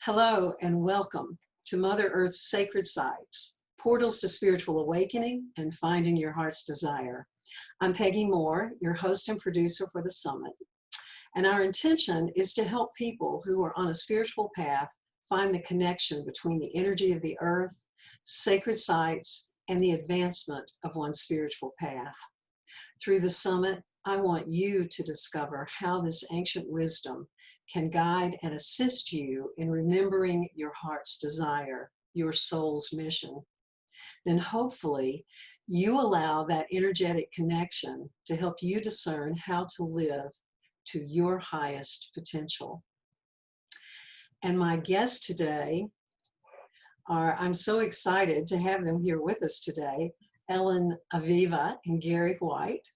Hello and welcome to Mother Earth's Sacred Sites, portals to spiritual awakening and finding your heart's desire. I'm Peggy Moore, your host and producer for the summit. And our intention is to help people who are on a spiritual path find the connection between the energy of the earth, sacred sites, and the advancement of one's spiritual path. Through the summit, I want you to discover how this ancient wisdom can guide and assist you in remembering your heart's desire, your soul's mission. Then hopefully you allow that energetic connection to help you discern how to live to your highest potential. And my guests today I'm so excited to have them here with us today, Elyn Aviva and Gary White.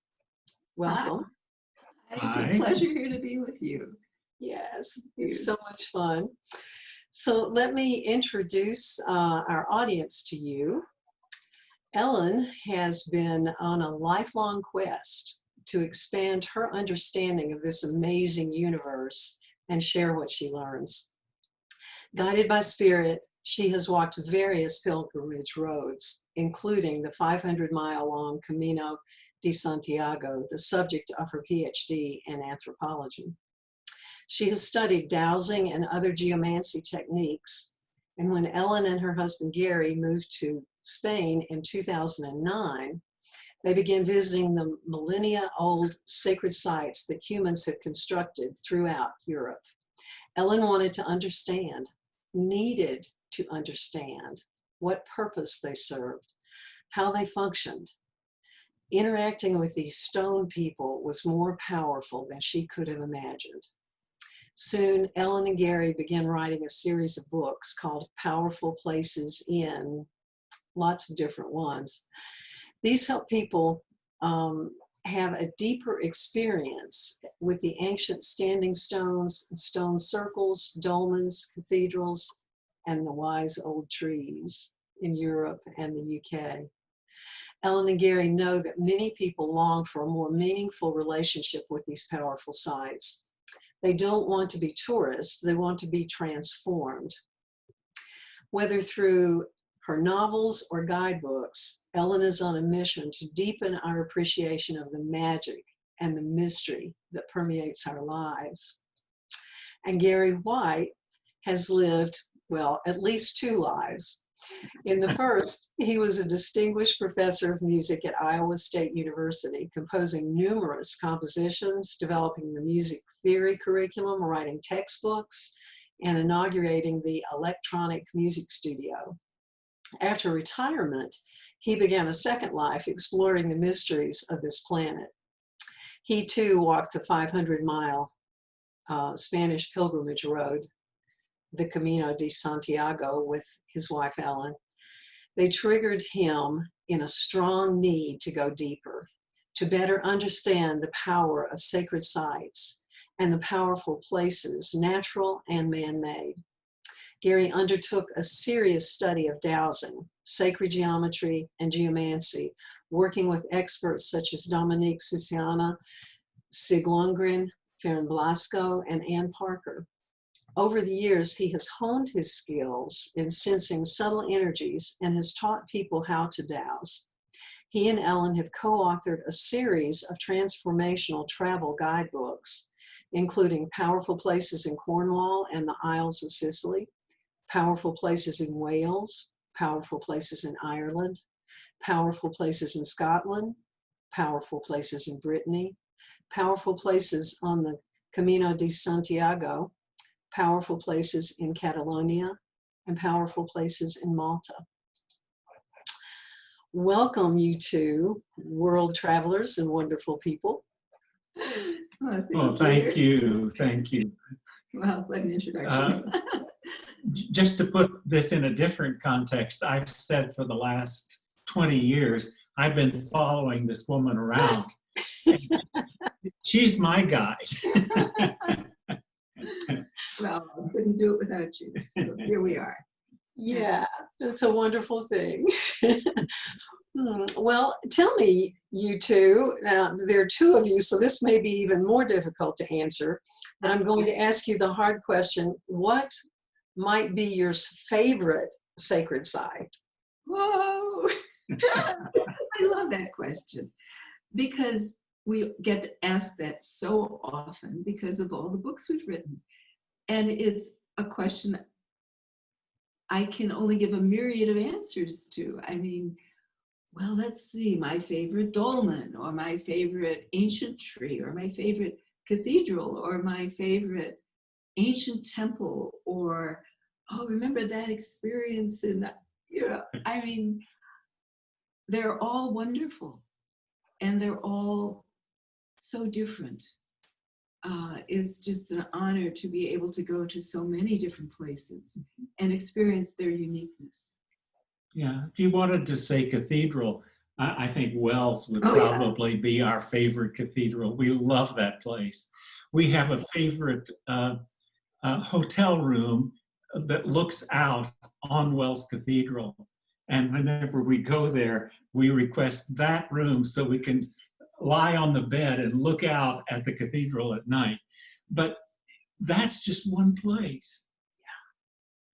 Welcome. Hi. It's a pleasure here to be with you. Yes, it's so much fun. So let me introduce our audience to you. Elyn has been on a lifelong quest to expand her understanding of this amazing universe and share what she learns. Guided by spirit, she has walked various pilgrimage roads, including the 500-mile-long Camino de Santiago, the subject of her PhD in anthropology. She has studied dowsing and other geomancy techniques, and when Elyn and her husband Gary moved to Spain in 2009, they began visiting the millennia-old sacred sites that humans have constructed throughout Europe. Elyn wanted to understand, needed to understand what purpose they served, how they functioned. Interacting with these stone people was more powerful than she could have imagined. Soon, Elyn and Gary began writing a series of books called Powerful Places in lots of different ones. These help people have a deeper experience with the ancient standing stones, stone circles, dolmens, cathedrals, and the wise old trees in Europe and the UK. Elyn and Gary know that many people long for a more meaningful relationship with these powerful sites. They don't want to be tourists, they want to be transformed. Whether through her novels or guidebooks, Elyn is on a mission to deepen our appreciation of the magic and the mystery that permeates our lives. And Gary White has lived, well, at least two lives. In the first, he was a distinguished professor of music at Iowa State University, composing numerous compositions, developing the music theory curriculum, writing textbooks, and inaugurating the electronic music studio. After retirement, he began a second life exploring the mysteries of this planet. He too walked the 500-mile Spanish pilgrimage road, the Camino de Santiago, with his wife Elyn. They triggered him in a strong need to go deeper, to better understand the power of sacred sites and the powerful places, natural and man-made. Gary undertook a serious study of dowsing, sacred geometry, and geomancy, working with experts such as Dominique Susiana, Sig Lundgren, Farron Blasco, and Ann Parker. Over the years, he has honed his skills in sensing subtle energies and has taught people how to dowse. He and Elyn have co-authored a series of transformational travel guidebooks, including Powerful Places in Cornwall and the Isles of Sicily, Powerful Places in Wales, Powerful Places in Ireland, Powerful Places in Scotland, Powerful Places in Brittany, Powerful Places on the Camino de Santiago, Powerful Places in Catalonia, and Powerful Places in Malta. Welcome, you two world travelers and wonderful people. Thank you. Thank you. Well, what an introduction. Just to put this in a different context, I've said for the last 20 years, I've been following this woman around. She's my guide. Well, I couldn't do it without you. So here we are. Yeah, that's a wonderful thing. Well, tell me, you two, now there are two of you, so this may be even more difficult to answer, but I'm going to ask you the hard question. What might be your favorite sacred site? Whoa! I love that question because we get asked that so often because of all the books we've written. And it's a question I can only give a myriad of answers to. I mean, well, let's see, my favorite dolmen, or my favorite ancient tree, or my favorite cathedral, or my favorite ancient temple, or, oh, remember that experience in, I mean, they're all wonderful and they're all so different. It's just an honor to be able to go to so many different places and experience their uniqueness. Yeah, if you wanted to say cathedral, I think Wells would Oh, yeah. probably be our favorite cathedral. We love that place. We have a favorite hotel room that looks out on Wells Cathedral. And whenever we go there, we request that room so we can lie on the bed and look out at the cathedral at night. But that's just one place.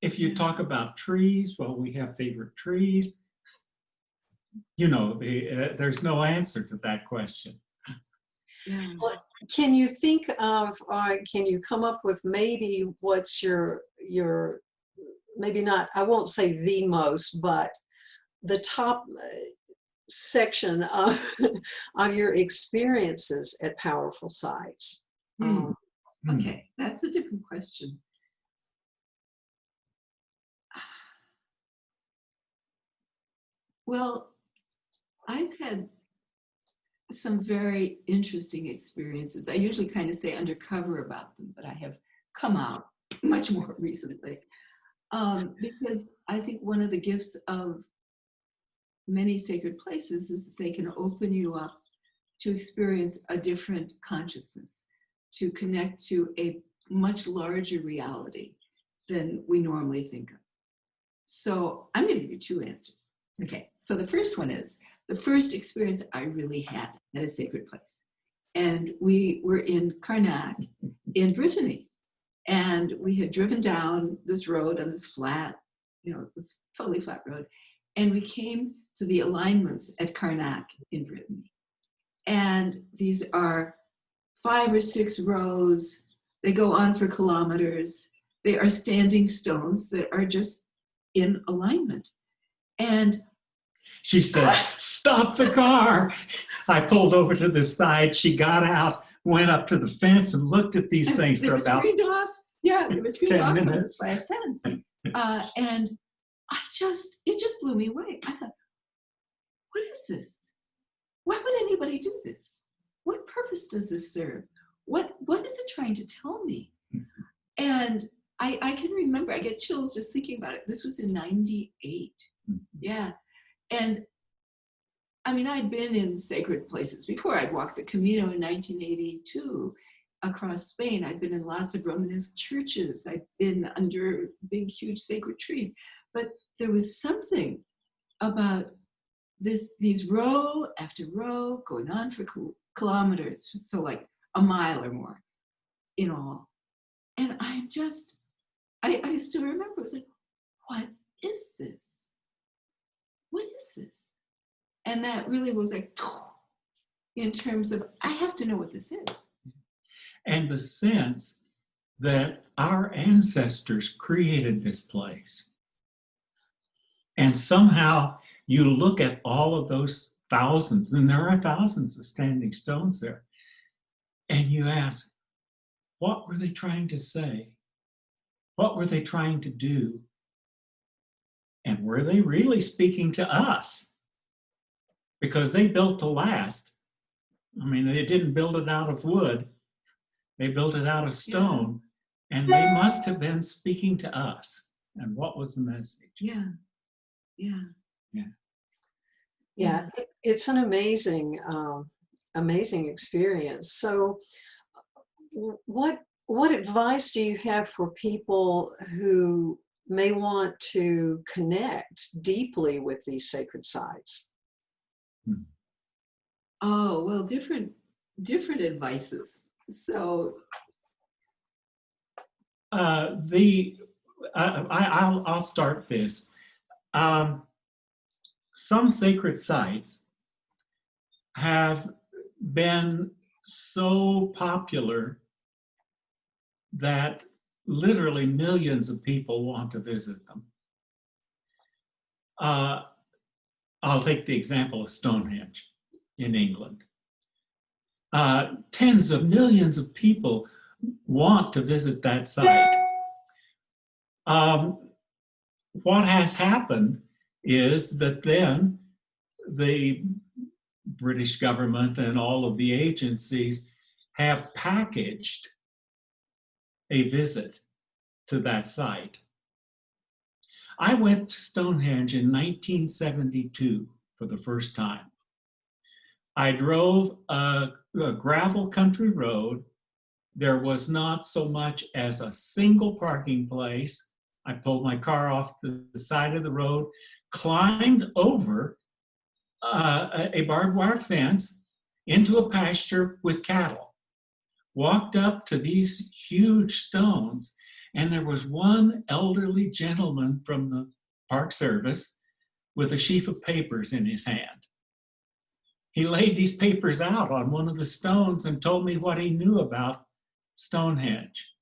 If you talk about trees, well, we have favorite trees. You know, there's no answer to that question. Yeah. Well, can you think of, can you come up with maybe what's your maybe not, I won't say the most, but the top section of, of your experiences at powerful sites? Okay, that's a different question. Well, I've had some very interesting experiences. I usually kind of stay undercover about them, but I have come out much more recently. Because I think one of the gifts of many sacred places is that they can open you up to experience a different consciousness, to connect to a much larger reality than we normally think of. So I'm going to give you two answers. Okay, so the first one is the first experience I really had at a sacred place. And we were in Karnak in Brittany. And we had driven down this road on this flat, this totally flat road. And we came to the alignments at Karnak in Brittany. And these are 5 or 6 rows. They go on for kilometers. They are standing stones that are just in alignment. And she said, "Stop the car." I pulled over to the side. She got out, went up to the fence and looked at these things for about screened off. Yeah, it was screened 10 off minutes. by a fence. And it just blew me away. I thought, what is this? Why would anybody do this? What purpose does this serve? What is it trying to tell me? And I can remember, I get chills just thinking about it. This was in 98. Yeah. And I mean, I'd been in sacred places before. I'd walked the Camino in 1982 across Spain. I'd been in lots of Romanesque churches. I'd been under big, huge sacred trees. But there was something about these row after row going on for kilometers, so like a mile or more in all. And I still remember, it was like, what is this? What is this? And that really was like, in terms of, I have to know what this is. And the sense that our ancestors created this place. And somehow you look at all of those thousands, and there are thousands of standing stones there, and you ask, what were they trying to say? What were they trying to do? And were they really speaking to us? Because they built to last. I mean, they didn't build it out of wood. They built it out of stone. Yeah. And they must have been speaking to us. And what was the message? Yeah. It's an amazing, amazing experience. So what advice do you have for people who may want to connect deeply with these sacred sites? Oh, well, different advices. So I'll start this. Some sacred sites have been so popular that literally millions of people want to visit them. I'll take the example of Stonehenge in England. Tens of millions of people want to visit that site. What has happened is that then the British government and all of the agencies have packaged a visit to that site. I went to Stonehenge in 1972 for the first time. I drove a gravel country road. There was not so much as a single parking place. I pulled my car off the side of the road, climbed over a barbed wire fence into a pasture with cattle, walked up to these huge stones, and there was one elderly gentleman from the Park Service with a sheaf of papers in his hand. He laid these papers out on one of the stones and told me what he knew about Stonehenge.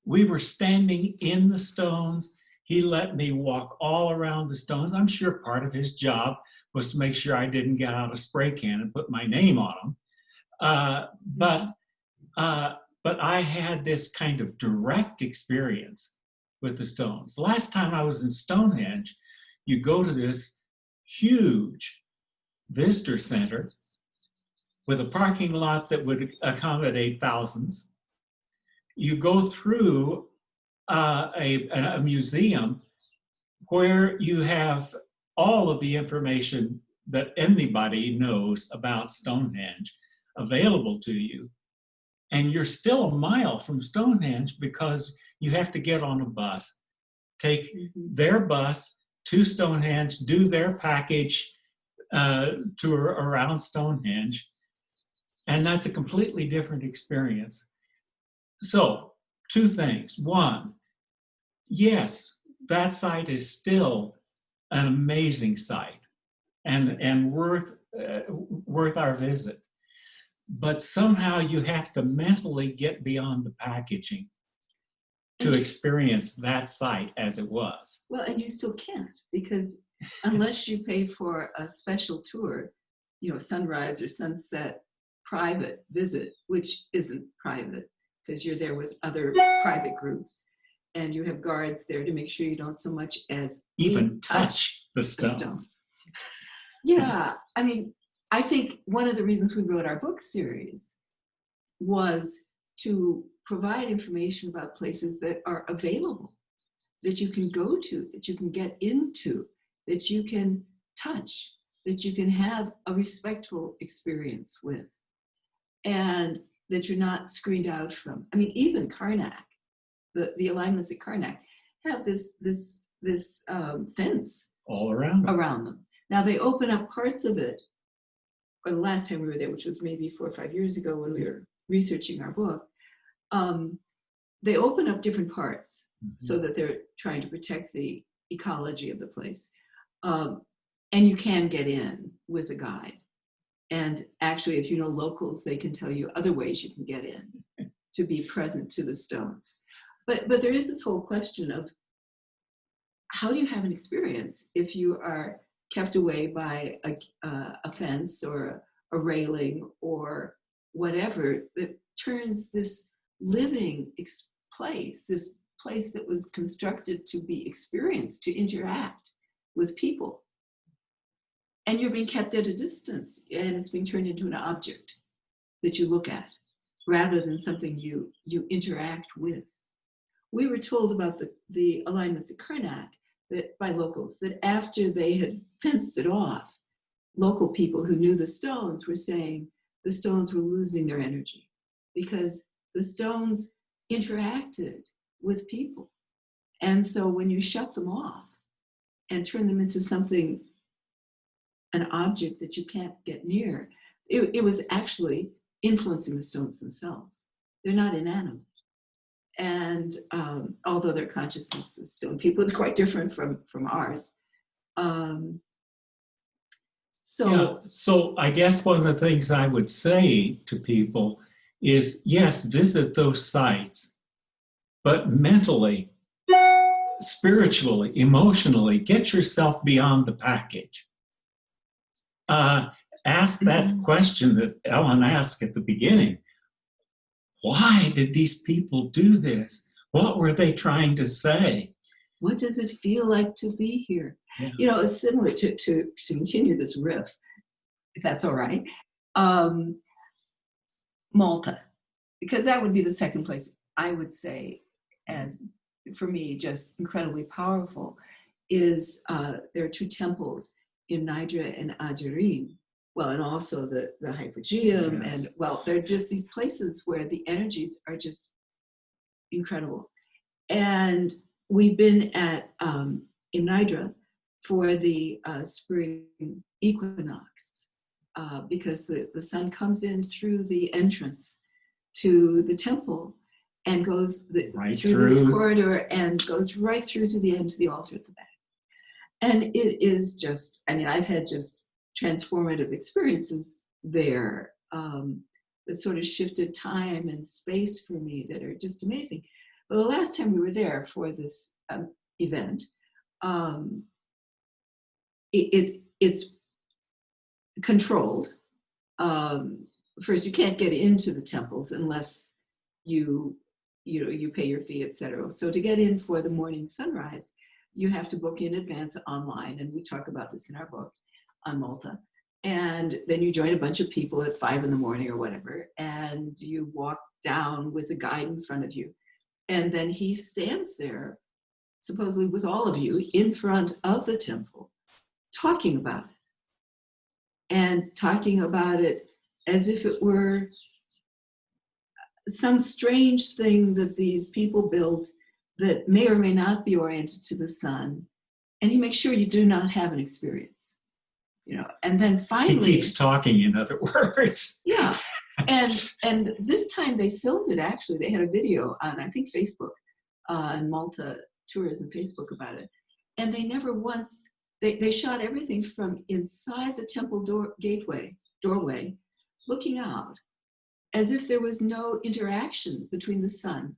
We were standing in the stones. He let me walk all around the stones. I'm sure part of his job was to make sure I didn't get out a spray can and put my name on them. But I had this kind of direct experience with the stones. The last time I was in Stonehenge, you go to this huge visitor center with a parking lot that would accommodate thousands. You go through a museum where you have all of the information that anybody knows about Stonehenge available to you. And you're still a mile from Stonehenge because you have to get on a bus, take their bus to Stonehenge, do their package tour around Stonehenge. And that's a completely different experience. So, two things. One, yes, that site is still an amazing site and worth our visit. But somehow you have to mentally get beyond the packaging to experience that site as it was. Well, and you still can't, because unless you pay for a special tour, sunrise or sunset private visit, which isn't private because you're there with other private groups and you have guards there to make sure you don't so much as even touch the stones. Yeah, I mean, I think one of the reasons we wrote our book series was to provide information about places that are available, that you can go to, that you can get into, that you can touch, that you can have a respectful experience with, and that you're not screened out from. I mean, even Karnak, the alignments at Karnak have this fence all around them. Now they open up parts of it, or the last time we were there, which was maybe 4 or 5 years ago when we were researching our book, they open up different parts so that they're trying to protect the ecology of the place. And you can get in with a guide. And actually, if you know locals, they can tell you other ways you can get in to be present to the stones. But there is this whole question of how do you have an experience if you are kept away by a fence or a railing or whatever that turns this living place, this place that was constructed to be experienced, to interact with people. And you're being kept at a distance, and it's being turned into an object that you look at rather than something you interact with. We were told about the alignments at Karnak that by locals, that after they had fenced it off, local people who knew the stones were saying the stones were losing their energy because the stones interacted with people. And so when you shut them off and turn them into something, an object that you can't get near, it was actually influencing the stones themselves. They're not inanimate. And although their consciousness is still in people, it's quite different from ours. So I guess one of the things I would say to people is, yes, visit those sites, but mentally, spiritually, emotionally, get yourself beyond the package. Ask that question that Elyn asked at the beginning. Why did these people do this? What were they trying to say? What does it feel like to be here? Yeah. You know, it's similar to continue this riff, if that's all right. Malta, because that would be the second place I would say, as for me, just incredibly powerful, is there are two temples in Nidra and Ajirim. Well, and also the Hypogeum, Yes. and well, they're just these places where the energies are just incredible. And we've been at in Nidra for the spring equinox because the sun comes in through the entrance to the temple and goes through this corridor and goes right through to the end, to the altar at the back. And it is just, I mean, I've had just transformative experiences there that sort of shifted time and space for me that are just amazing. But the last time we were there for this event, it's controlled. First, you can't get into the temples unless you pay your fee, etc. So to get in for the morning sunrise, you have to book in advance online, and we talk about this in our book on Malta. And then you join a bunch of people at 5 in the morning or whatever, and you walk down with a guide in front of you. And then he stands there, supposedly with all of you, in front of the temple, talking about it. And talking about it as if it were some strange thing that these people built that may or may not be oriented to the sun. And he makes sure you do not have an experience. You know, and then finally he keeps talking, in other words. Yeah. And this time they filmed it. Actually, they had a video on, I think, Facebook, and Malta Tourism Facebook about it. And they never once, they shot everything from inside the temple doorway, looking out, as if there was no interaction between the sun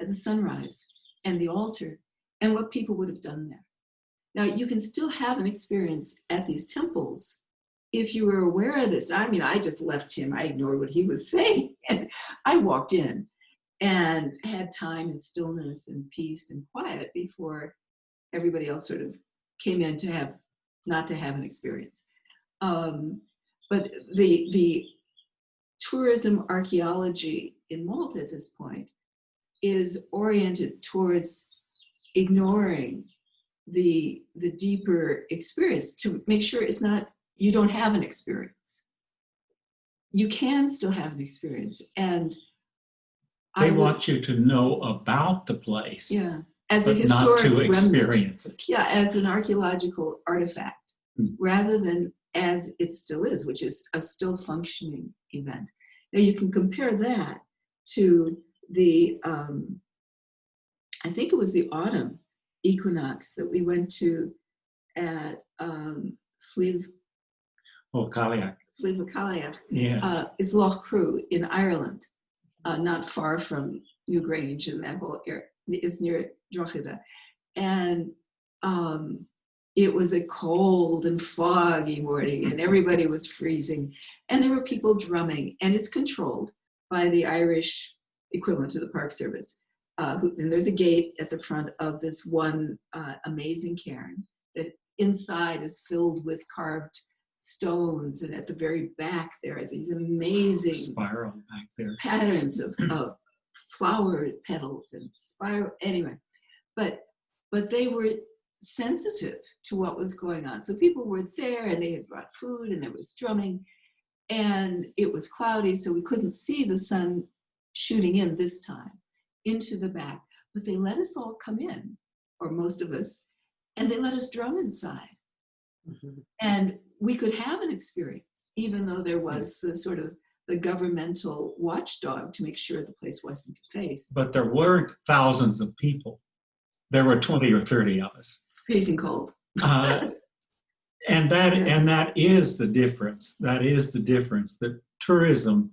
at the sunrise and the altar and what people would have done there. Now, you can still have an experience at these temples if you were aware of this. I mean, I just left him. I ignored what he was saying. And I walked in and had time and stillness and peace and quiet before everybody else sort of came in to not to have an experience. But the tourism archaeology in Malta at this point is oriented towards ignoring the deeper experience to make sure it's not, you don't have an experience. You can still have an experience. And they want you to know about the place. Yeah. As but a historic not to remnant. Experience it. Yeah, as an archaeological artifact, rather than as it still is, which is a still functioning event. Now you can compare that to the, I think it was the autumn equinox that we went to at Slieve Kaliak. Yes. Is Loch Crew in Ireland, not far from Newgrange and that whole area. It's near Drogheda. And it was a cold and foggy morning and everybody was freezing. And there were people drumming, and it's controlled by the Irish equivalent to the Park Service. And there's a gate at the front of this one amazing cairn that inside is filled with carved stones, and at the very back there are these amazing spiral back there patterns of flower petals and spiral. Anyway, but they were sensitive to what was going on. So people were there, and they had brought food, and there was drumming, and it was cloudy, so we couldn't see the sun shooting in this time into the back. But they let us all come in, or most of us, and they let us drum inside. Mm-hmm. And we could have an experience, even though there was the sort of the governmental watchdog to make sure the place wasn't defaced. But there weren't thousands of people. There were 20 or 30 of us. Freezing cold. And that is the difference. That is the difference, that tourism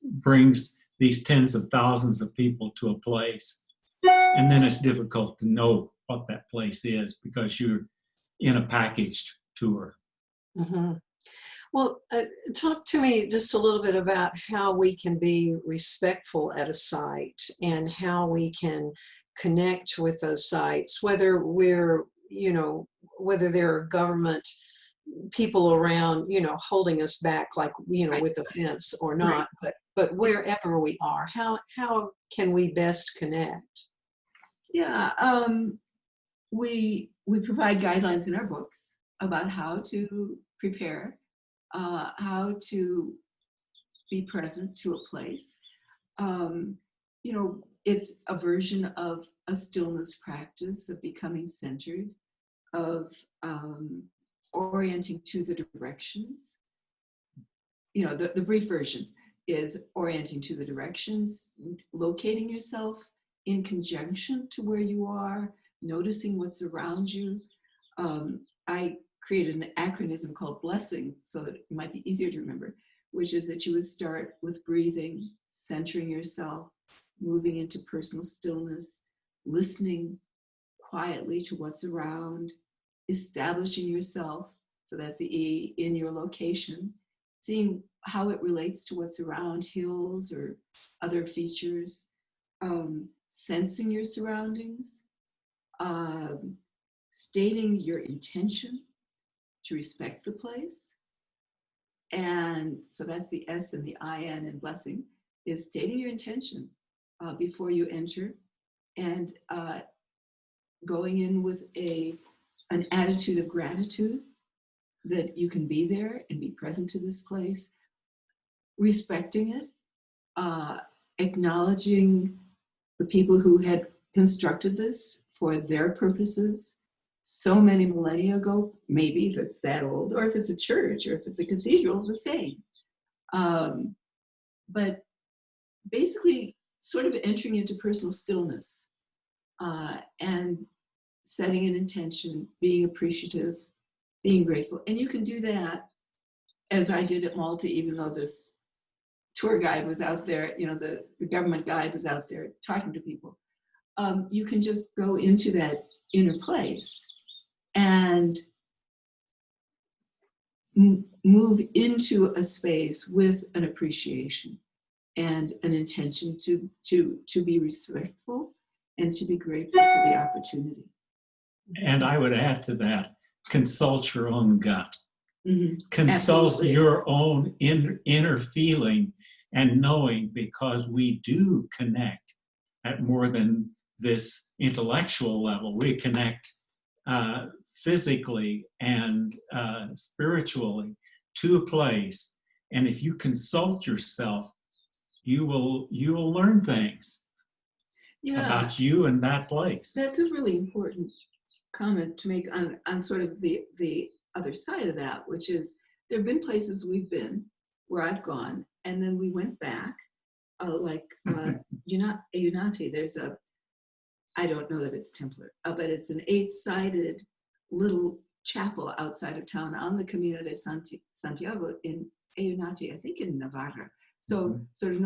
brings these tens of thousands of people to a place. And then it's difficult to know what that place is because you're in a packaged tour. Mm-hmm. Well, talk to me just a little bit about how we can be respectful at a site and how we can connect with those sites, whether whether there are government people around, holding us back, like, Right. with a fence or not, but wherever we are, how can we best connect? Yeah, we provide guidelines in our books about how to prepare, how to be present to a place. It's a version of a stillness practice, of becoming centered, of orienting to the directions. The brief version is orienting to the directions, locating yourself in conjunction to where you are, noticing what's around you. I created an acronym called blessing so that it might be easier to remember, which is that you would start with breathing, centering yourself, moving into personal stillness, listening quietly to what's around, establishing yourself, so that's the E, in your location, seeing how it relates to what's around, hills or other features, sensing your surroundings, stating your intention to respect the place. And so that's the S and the IN in blessing, is stating your intention before you enter, and going in with an attitude of gratitude that you can be there and be present to this place, respecting it, acknowledging the people who had constructed this for their purposes so many millennia ago, maybe if it's that old, or if it's a church, or if it's a cathedral, the same. But basically sort of entering into personal stillness and setting an intention, being appreciative, being grateful. And you can do that, as I did at Malta, even though this tour guide was out there, the government guide was out there talking to people. You can just go into that inner place and move into a space with an appreciation and an intention to be respectful and to be grateful for the opportunity. And I would add to that, consult your own gut. Mm-hmm. Consult Absolutely. your own inner feeling and knowing, because we do connect at more than this intellectual level. We connect physically and spiritually to a place. And if you consult yourself, you will learn things about you and that place. That's a really important comment to make on sort of the other side of that, which is there have been places we've been where I've gone and then we went back, like Eunate. There's I don't know that it's Templar, but it's an 8-sided little chapel outside of town on the Camino de Santiago in Eunate, I think in Navarra. So sort of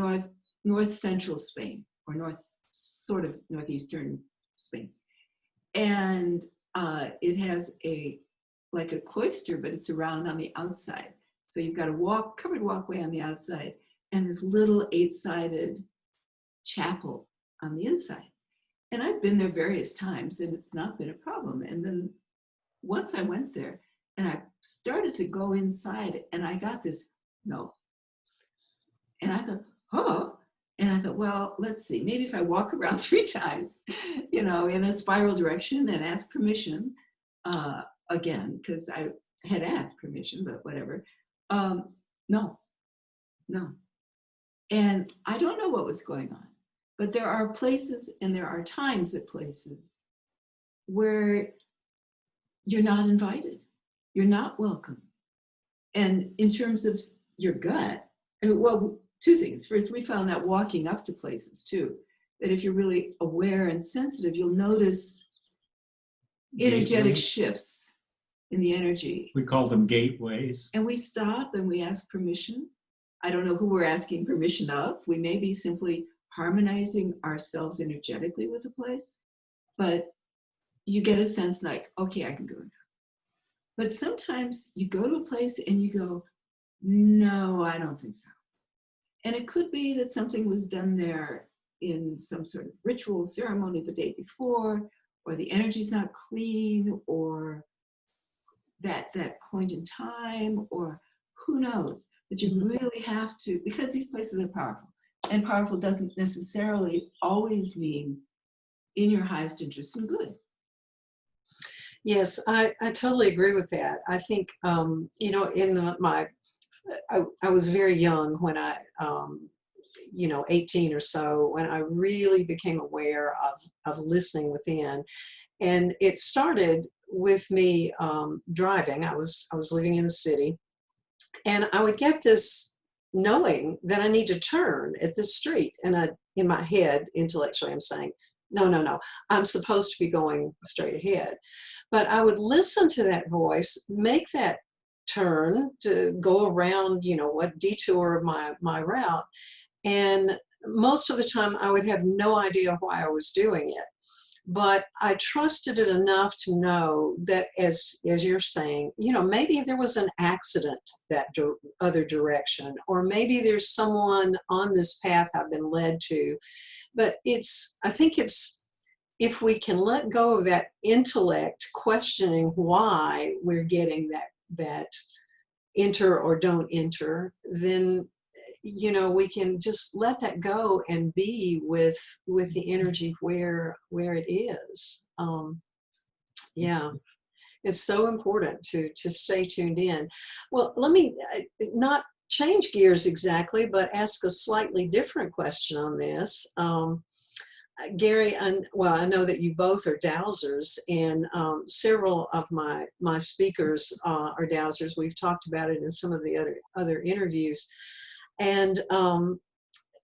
north central Spain, or northeastern Spain. And it has like a cloister, but it's around on the outside. So you've got a covered walkway on the outside and this little 8-sided chapel on the inside. And I've been there various times and it's not been a problem. And then once I went there and I started to go inside and I got this, no. And I thought, oh. And I thought, well, let's see, maybe if I walk around 3 times, in a spiral direction and ask permission, again, because I had asked permission, but whatever. No. And I don't know what was going on, but there are places and there are times at places where you're not invited, you're not welcome. And in terms of your gut, well, two things. First, we found that walking up to places too, that if you're really aware and sensitive, you'll notice energetic Gateways. shifts in the energy. We call them gateways. And we stop and we ask permission. I don't know who we're asking permission of. We may be simply harmonizing ourselves energetically with the place, but you get a sense like, okay, I can go now. But sometimes you go to a place and you go, no, I don't think so. And it could be that something was done there in some sort of ritual ceremony the day before, or the energy's not clean, or that point in time, or who knows. But you really have to, because these places are powerful. And powerful doesn't necessarily always mean in your highest interest and good. Yes, I totally agree with that. I think, you know, I was very young when 18 or so, when I really became aware of listening within. And it started with me driving. I was living in the city, and I would get this knowing that I need to turn at this street. And in my head, intellectually, I'm saying, no, I'm supposed to be going straight ahead. But I would listen to that voice, make that turn to go around, what detour of my route. And most of the time I would have no idea why I was doing it. But I trusted it enough to know that, as you're saying, maybe there was an accident that other direction, or maybe there's someone on this path I've been led to. But I think it's, if we can let go of that intellect questioning why we're getting that enter or don't enter, then we can just let that go and be with the energy where it is. Yeah, it's so important to stay tuned in. Well, let me not change gears exactly, but ask a slightly different question on this. Gary, I know that you both are dowsers, and several of my speakers are dowsers. We've talked about it in some of the other interviews. And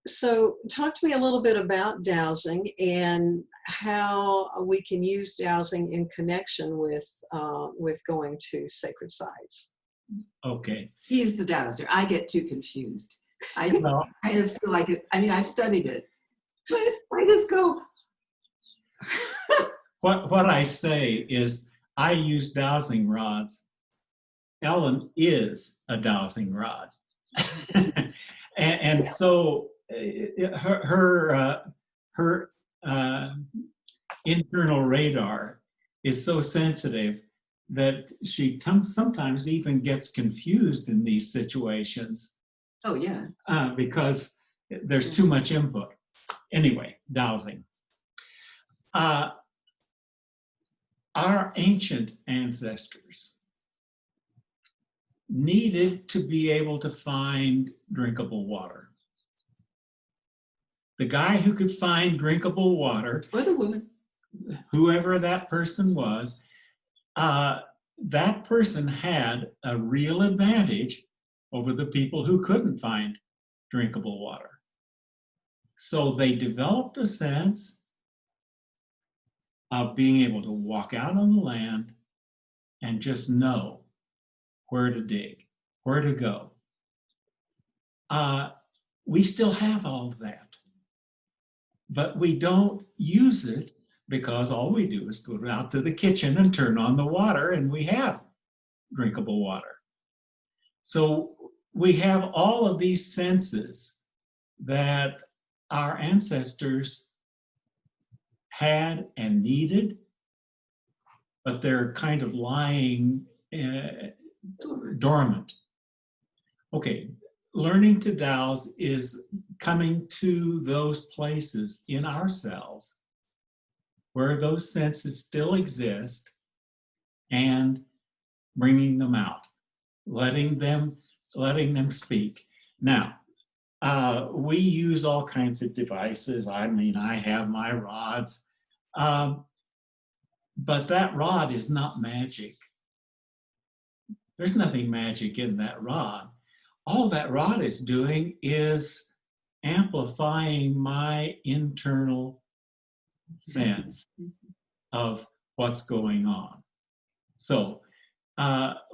so talk to me a little bit about dowsing and how we can use dowsing in connection with going to sacred sites. Okay. He's the dowser. I get too confused. I kind of feel like it. I mean, I've studied it, but I just go. What I say is I use dowsing rods. Elyn is a dowsing rod. and so her internal radar is so sensitive that she sometimes even gets confused in these situations. Oh, yeah. Because there's too much input. Anyway, dowsing. Our ancient ancestors needed to be able to find drinkable water. The guy who could find drinkable water, Or the woman, whoever that person was, that person had a real advantage over the people who couldn't find drinkable water. So they developed a sense of being able to walk out on the land and just know where to dig, where to go. We still have all of that, but we don't use it because all we do is go out to the kitchen and turn on the water and we have drinkable water. So we have all of these senses that our ancestors had and needed, but they're kind of lying dormant. Okay, learning to dowse is coming to those places in ourselves where those senses still exist and bringing them out, letting them speak. Now, we use all kinds of devices. I mean, I have my rods, but that rod is not magic. There's nothing magic in that rod. all that rod is doing is amplifying my internal sense of what's going on. So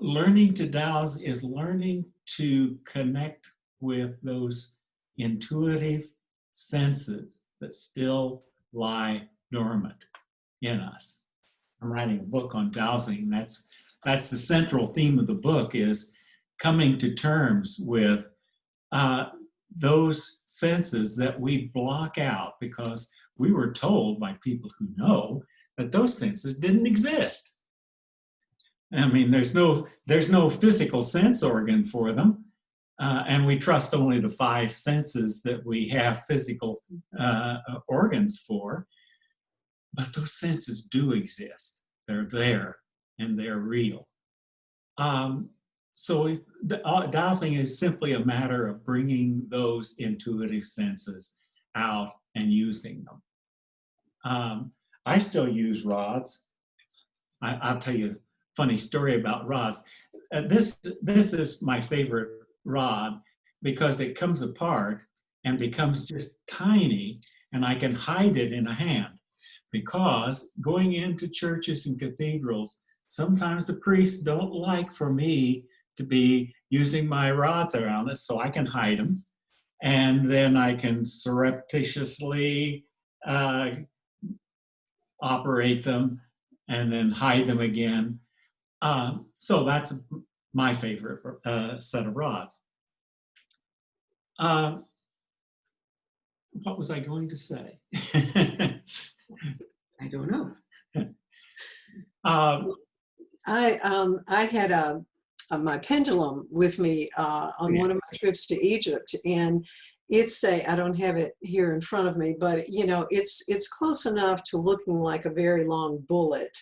learning to dowse is learning to connect with those intuitive senses that still lie dormant in us. I'm writing a book on dowsing. That's the central theme of the book, is coming to terms with those senses that we block out because we were told by people who know that those senses didn't exist. I mean, there's no physical sense organ for them, and we trust only the 5 senses that we have physical organs for. But those senses do exist. They're there, and they're real. So dowsing is simply a matter of bringing those intuitive senses out and using them. I still use rods. I'll tell you a funny story about rods. This is my favorite rod because it comes apart and becomes just tiny, and I can hide it in a hand. Because going into churches and cathedrals, sometimes the priests don't like for me to be using my rods around it, so I can hide them. And then I can surreptitiously operate them and then hide them again. So that's my favorite set of rods. What was I going to say? I don't know. I had my pendulum with me on one of my trips to Egypt, and I don't have it here in front of me, but you know, it's close enough to looking like a very long bullet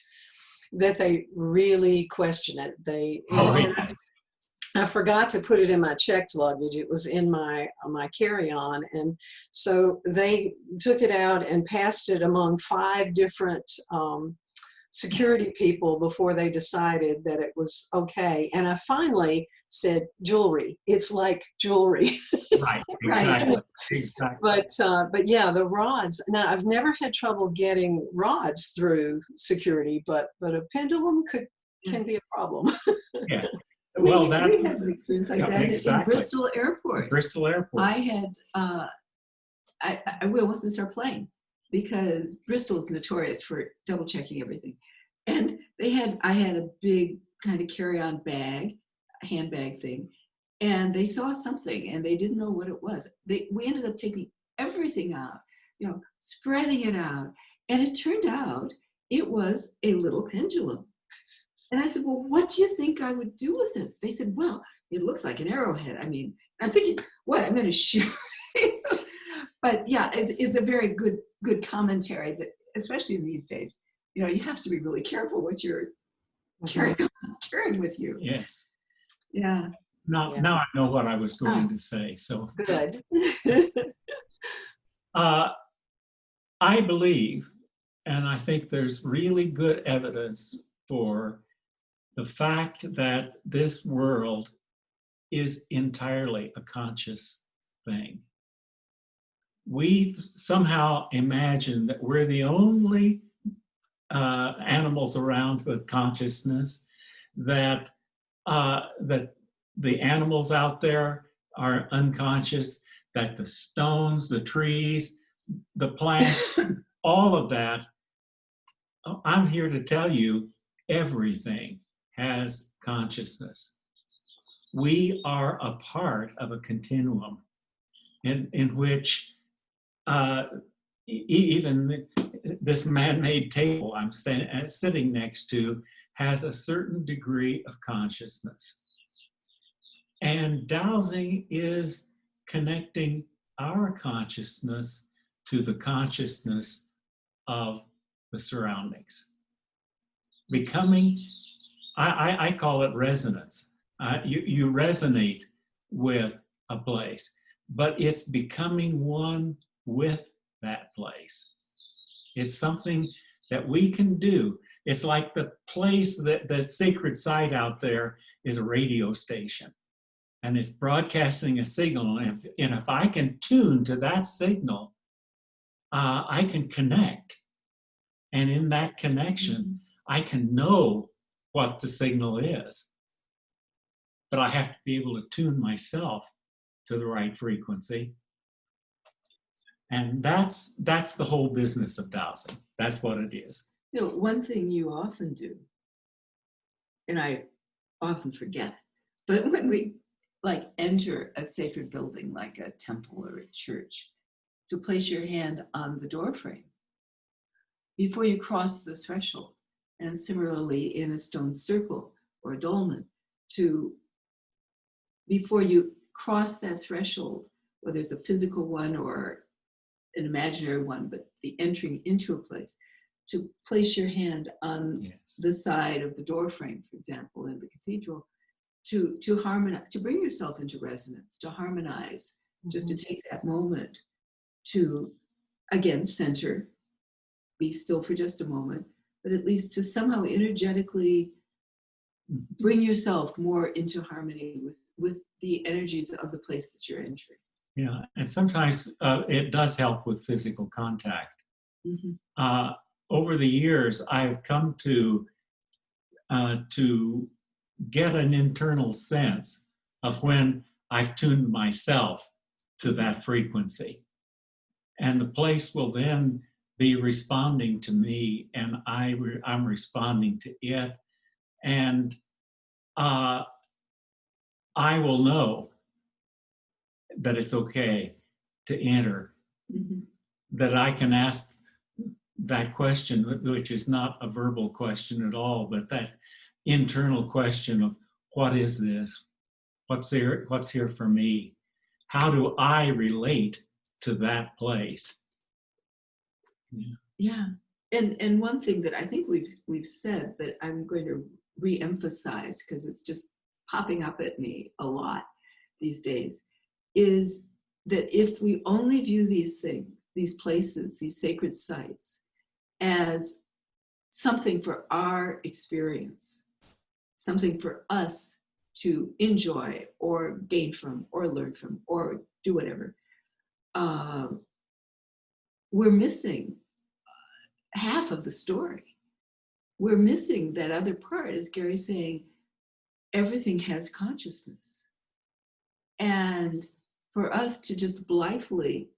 that they really question it. I forgot to put it in my checked luggage. It was in my carry-on, and so they took it out and passed it among 5 different security people before they decided that it was okay. And I finally said, "Jewelry. It's like jewelry." Right. Exactly. Exactly. But yeah, the rods. Now I've never had trouble getting rods through security, but a pendulum can be a problem. Yeah. Well, we had an experience like that exactly. in Bristol Airport. Bristol Airport. I had, I almost missed our plane because Bristol is notorious for double checking everything. And I had a big kind of carry-on bag, a handbag thing, and they saw something and they didn't know what it was. We ended up taking everything out, you know, spreading it out. And it turned out it was a little pendulum. And I said, "Well, what do you think I would do with it?" They said, "Well, it looks like an arrowhead." I mean, I'm thinking, what, I'm going to shoot? But yeah, it's a very good commentary that, especially in these days, you know, you have to be really careful what you're carrying with you. Yes. Yeah. Now I know what I was going to say. So good. I believe, and I think there's really good evidence for the fact that this world is entirely a conscious thing. We somehow imagine that we're the only animals around with consciousness, that the animals out there are unconscious, that the stones, the trees, the plants, all of that. I'm here to tell you, everything has consciousness. We are a part of a continuum in which even this man-made table I'm sitting next to has a certain degree of consciousness. And dowsing is connecting our consciousness to the consciousness of the surroundings. Becoming, I call it resonance. You resonate with a place, but it's becoming one with that place. It's something that we can do. It's like the place, that sacred site out there is a radio station. and it's broadcasting a signal. And if I can tune to that signal, I can connect. And in that connection, I can know what the signal is. But I have to be able to tune myself to the right frequency. And that's the whole business of dowsing. That's what it is. You know, one thing you often do, and I often forget, but when we like enter a sacred building like a temple or a church, to place your hand on the doorframe before you cross the threshold. And similarly in a stone circle or a dolmen, before you cross that threshold, whether it's a physical one or an imaginary one, but the entering into a place, to place your hand on the side of the doorframe, for example, in the cathedral, to harmonize, to bring yourself into resonance, to harmonize, just to take that moment to, again, center, be still for just a moment, but at least to somehow energetically bring yourself more into harmony with the energies of the place that you're entering. Yeah, and sometimes it does help with physical contact. Over the years, I've come to get an internal sense of when I've tuned myself to that frequency. And the place will then be responding to me, and I'm responding to it. And I will know that it's okay to enter, that I can ask that question, which is not a verbal question at all, but that internal question of what is this? What's here for me? How do I relate to that place? Yeah. And one thing that I think we've said, but I'm going to re-emphasize because it's just popping up at me a lot these days, is that if we only view these things, these places, these sacred sites, as something for our experience, something for us to enjoy or gain from or learn from or do whatever, we're missing half of the story. We're missing that other part, as Gary's saying, everything has consciousness. And for us to just blithely,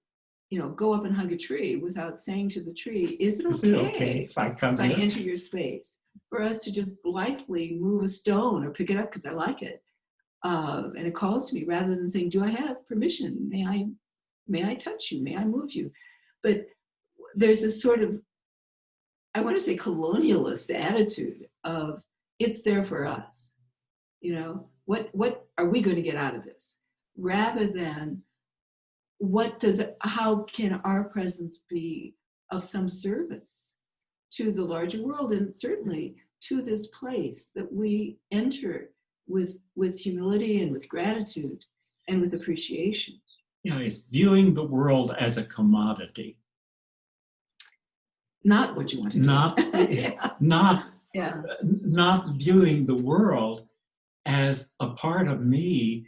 go up and hug a tree without saying to the tree, is it okay if I come if I enter your space? For us to just blithely move a stone or pick it up because I like it, and it calls to me, rather than saying, do I have permission? May I touch you? May I move you? But there's this sort of, I want to say, colonialist attitude of it's there for us. What are we going to get out of this? Rather than how can our presence be of some service to the larger world, and certainly to this place that we enter with humility and with gratitude and with appreciation. It's viewing the world as a commodity. Not what you want to do. Not viewing the world as a part of me,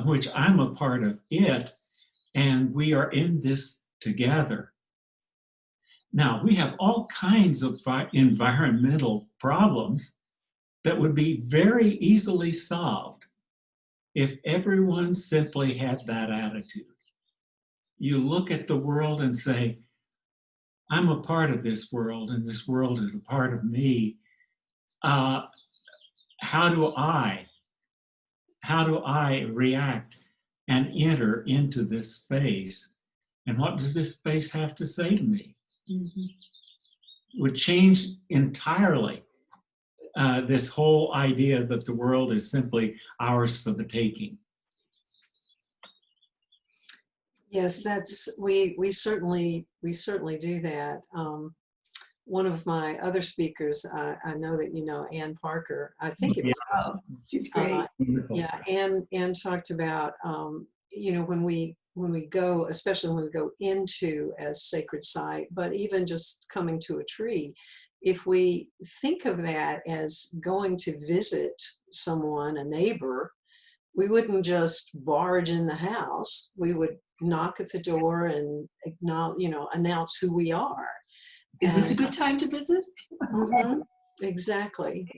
which I'm a part of it, and we are in this together. Now, we have all kinds of environmental problems that would be very easily solved if everyone simply had that attitude. You look at the world and say, I'm a part of this world, and this world is a part of me. How do I react and enter into this space? And what does this space have to say to me? Would change entirely this whole idea that the world is simply ours for the taking. Yes, we certainly do that. One of my other speakers, I know that you know Ann Parker. I think it was. She's great. Ann talked about when we go, especially when we go into a sacred site, but even just coming to a tree, if we think of that as going to visit someone, a neighbor, we wouldn't just barge in the house. We would knock at the door and acknowledge, announce who we are. Is this a And- good time to visit? Mhm. Exactly.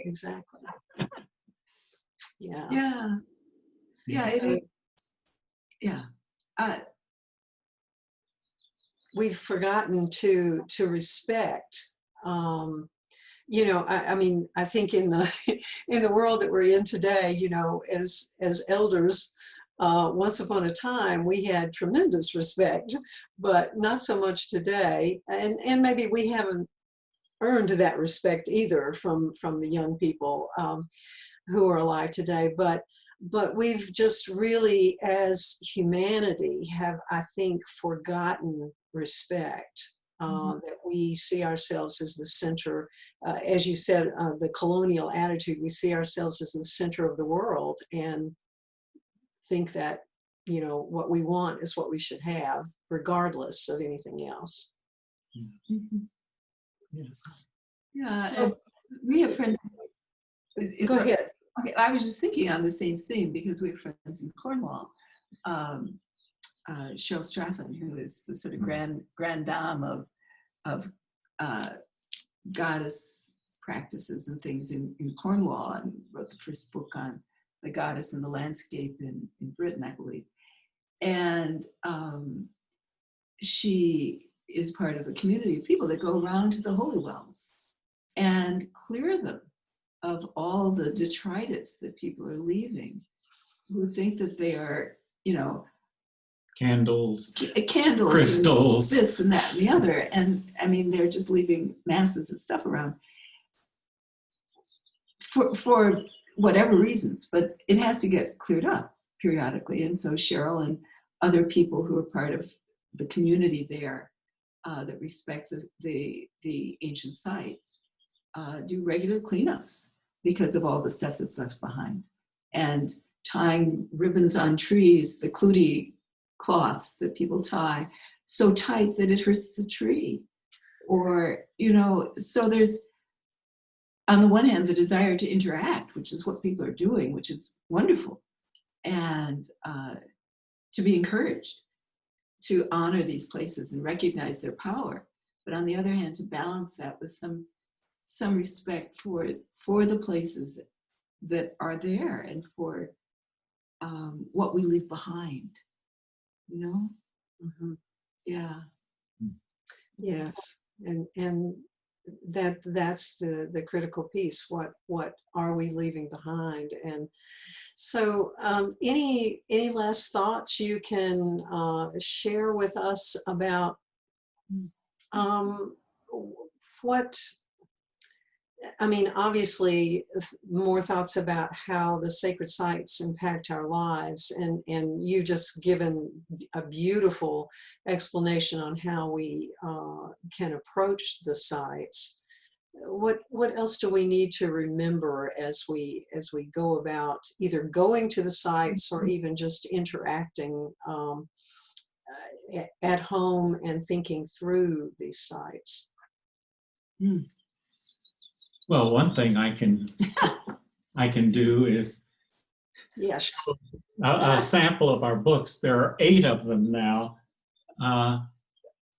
Yeah. Yeah. Yeah. It So is. Yeah. we've forgotten to respect. I mean, I think in the in the world that we're in today, as elders, once upon a time we had tremendous respect, but not so much today. And maybe we haven't earned that respect either from the young people who are alive today. But we've just really, as humanity, have, I think, forgotten respect. That we see ourselves as the center, as you said, the colonial attitude, we see ourselves as the center of the world and think that, what we want is what we should have, regardless of anything else. Mhm. Yeah. Yeah. So- And we have friends. Go ahead. Okay, I was just thinking on the same thing because we have friends in Cornwall. Cheryl Straffen, who is the sort of grand dame of goddess practices and things in Cornwall, and wrote the first book on the goddess and the landscape in Britain, I believe. And she is part of a community of people that go around to the holy wells and clear them of all the detritus that people are leaving, who think that they are, Candles, candles, crystals. and this and that and the other. And I mean, they're just leaving masses of stuff around for whatever reasons, but it has to get cleared up periodically. And so Cheryl and other people who are part of the community there that respect the ancient sites do regular cleanups because of all the stuff that's left behind. And tying ribbons on trees, the clootie cloths that people tie so tight that it hurts the tree. Or, so there's, on the one hand, the desire to interact, which is what people are doing, which is wonderful, and to be encouraged to honor these places and recognize their power. But on the other hand, to balance that with some respect for the places that are there and for what we leave behind, Mhm. Yeah. Yes, and that's the critical piece. What are we leaving behind? And so, any last thoughts you can share with us about what? I mean, obviously, more thoughts about how the sacred sites impact our lives, and you've just given a beautiful explanation on how we can approach the sites. What else do we need to remember as we go about either going to the sites or even just interacting at home and thinking through these sites? Well, one thing I can do is Yes. a sample of our books. There are 8 of them now,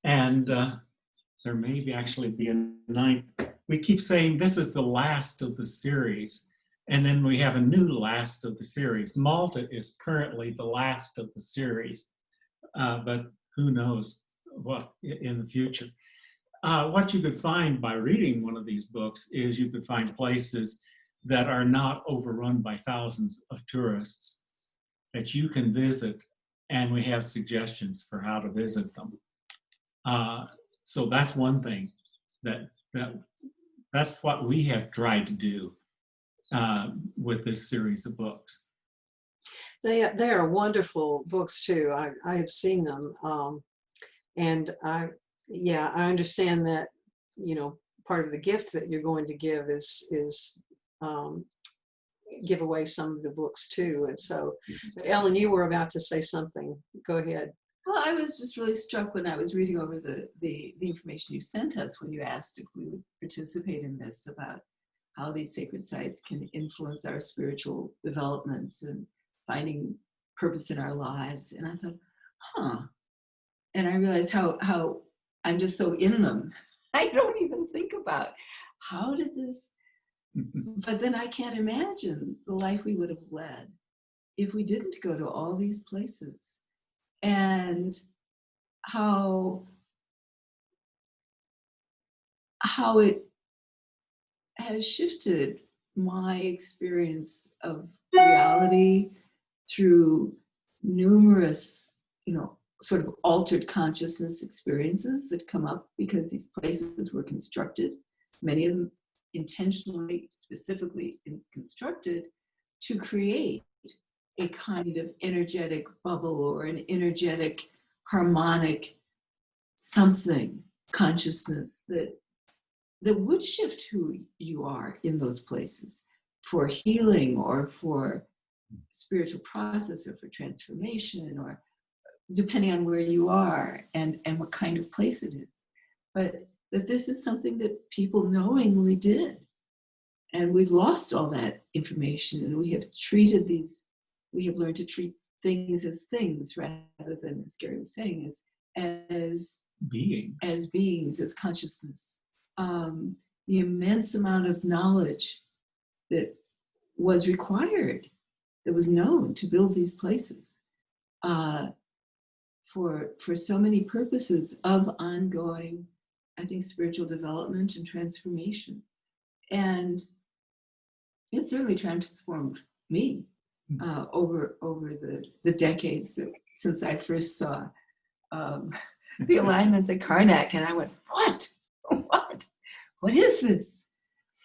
and there may actually be a 9th. We keep saying this is the last of the series, and then we have a new last of the series. Malta is currently the last of the series, but who knows what in the future. What you could find by reading one of these books is you could find places that are not overrun by thousands of tourists that you can visit, and we have suggestions for how to visit them. So that's one thing that's what we have tried to do with this series of books. They are wonderful books too. I have seen them, and I understand that part of the gift that you're going to give is give away some of the books too. And so, but Elyn, you were about to say something. Go ahead. Well, I was just really struck when I was reading over the information you sent us when you asked if we would participate in this, about how these sacred sites can influence our spiritual development and finding purpose in our lives. And I thought, huh. And I realized how I'm just so in them. I don't even think about how did this, but then I can't imagine the life we would have led if we didn't go to all these places, and how it has shifted my experience of reality through numerous, sort of altered consciousness experiences that come up because these places were constructed, many of them intentionally, specifically constructed to create a kind of energetic bubble or an energetic harmonic something consciousness that would shift who you are in those places for healing or for spiritual process or for transformation, or depending on where you are and what kind of place it is. But that this is something that people knowingly did. And we've lost all that information, and we have learned to treat things as things rather than, as Gary was saying, as beings, as consciousness. The immense amount of knowledge that was required, that was known to build these places for so many purposes of ongoing, I think, spiritual development and transformation. And it certainly transformed me over the decades since I first saw the alignments at Karnak, and I went, what is this?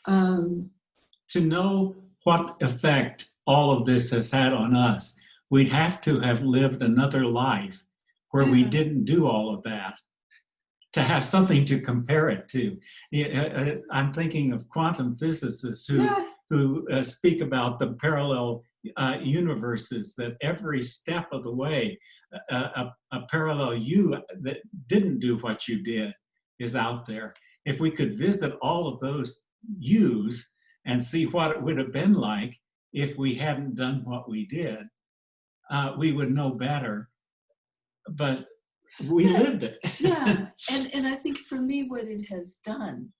To know what effect all of this has had on us, we'd have to have lived another life where we didn't do all of that to have something to compare it to. I'm thinking of quantum physicists who speak about the parallel universes, that every step of the way, a parallel you that didn't do what you did is out there. If we could visit all of those yous and see what it would have been like if we hadn't done what we did, we would know better. But we lived it. Yeah, and I think for me, what it has done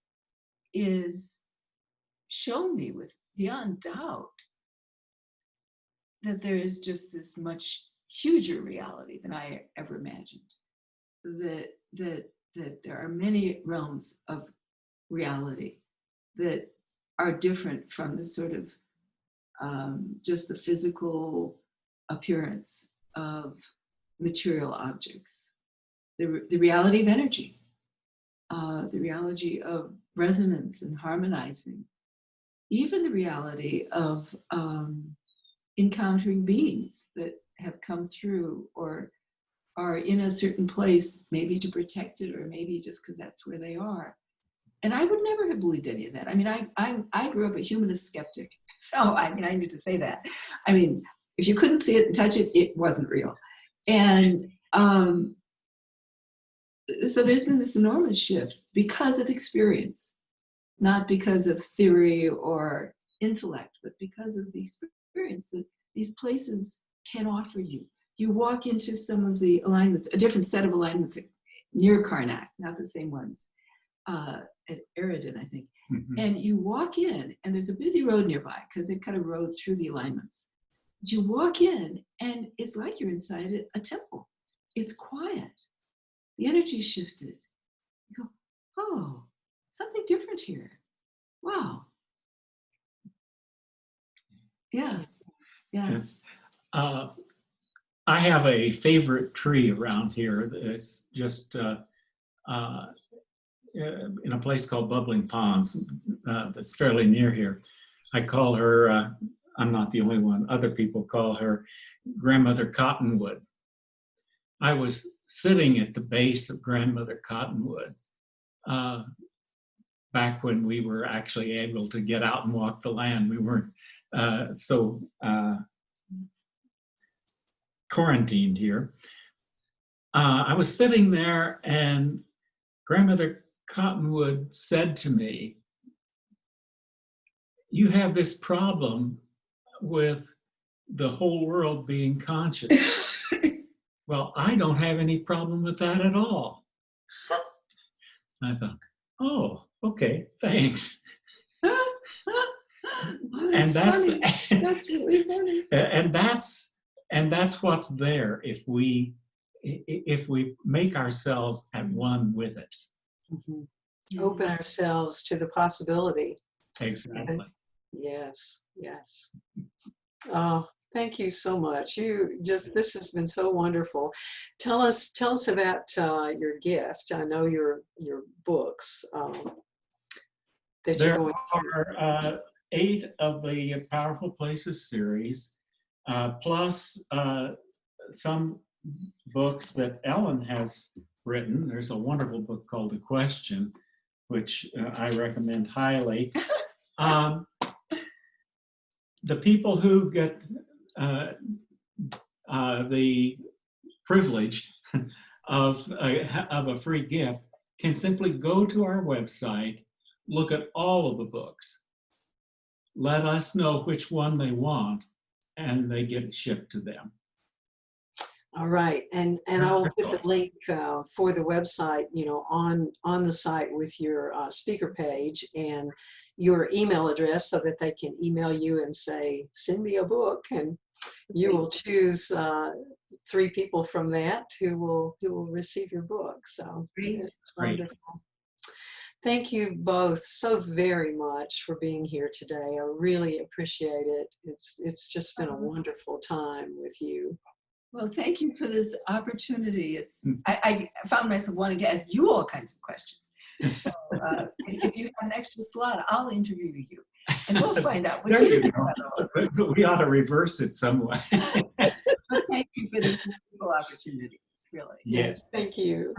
is show me with beyond doubt that there is just this much huger reality than I ever imagined. That there are many realms of reality that are different from the sort of just the physical appearance of material objects. The reality of energy, the reality of resonance and harmonizing, even the reality of encountering beings that have come through or are in a certain place, maybe to protect it, or maybe just because that's where they are. And I would never have believed any of that. I mean, I grew up a humanist skeptic. So, I need to say that. I mean, if you couldn't see it and touch it, it wasn't real. And so there's been this enormous shift because of experience, not because of theory or intellect, but because of the experience that these places can offer you. You walk into some of the alignments, a different set of alignments near Karnak, not the same ones, at Eridan, I think. Mm-hmm. And you walk in, and there's a busy road nearby because they've cut a road through the alignments. But you walk in, and it's like you're inside a temple. It's quiet. The energy shifted. You go, oh, something different here. Wow. Yeah. I have a favorite tree around here. It's just in a place called Bubbling Ponds that's fairly near here. I call her, I'm not the only one, other people call her Grandmother Cottonwood. I was sitting at the base of Grandmother Cottonwood back when we were actually able to get out and walk the land. We weren't so quarantined here. I was sitting there, and Grandmother Cottonwood said to me, "You have this problem with the whole world being conscious. Well, I don't have any problem with that at all. I thought, oh, okay, thanks. Oh, And that's funny. That's really funny. and that's what's there if we make ourselves at one with it. Mhm. Open ourselves to the possibility. Exactly. Yes, yes. Oh, thank you so much. This has been so wonderful. Tell us about your gift. I know your books that you're There going are 8 of the Powerful Places series, plus some books that Elyn has written. There's a wonderful book called The Question, which I recommend highly. The people who get the privilege of a free gift can simply go to our website, look at all of the books, let us know which one they want, and they get it shipped to them. All right, and I will put the link for the website, on the site with your speaker page and your email address, so that they can email you and say, send me a book, and you will choose 3 people from that who will receive your book. So it's wonderful. Thank you both so very much for being here today. I really appreciate it. It's just been a wonderful time with you. Well, thank you for this opportunity. I found myself wanting to ask you all kinds of questions. So if you have an extra slot, I'll interview you, and we'll find out what There you you think go. about all of this. We ought to reverse it some way. But thank you for this wonderful opportunity, really. Yes. Thank you.